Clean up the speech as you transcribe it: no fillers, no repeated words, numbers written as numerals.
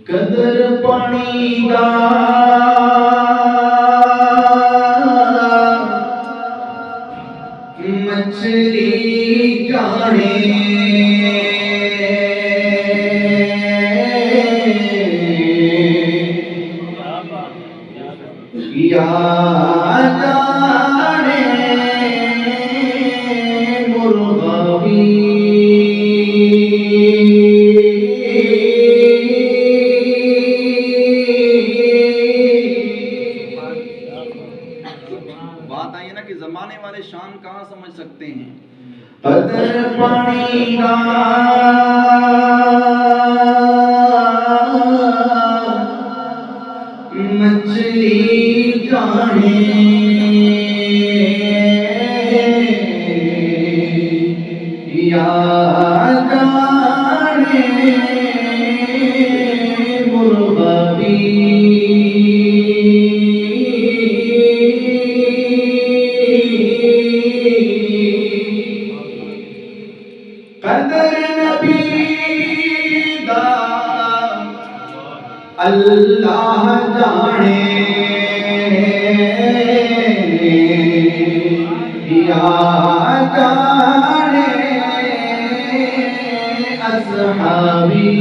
कदर पानी दा मछली जाने या जाने मुर्गा भी बात आई है ना कि जमाने वाले शान कहाँ समझ सकते हैं। कदर पानी दा मछली जाने या जाने मुर्गा भी कदर नबी दा अल्लाह जाने या जाने असहाबी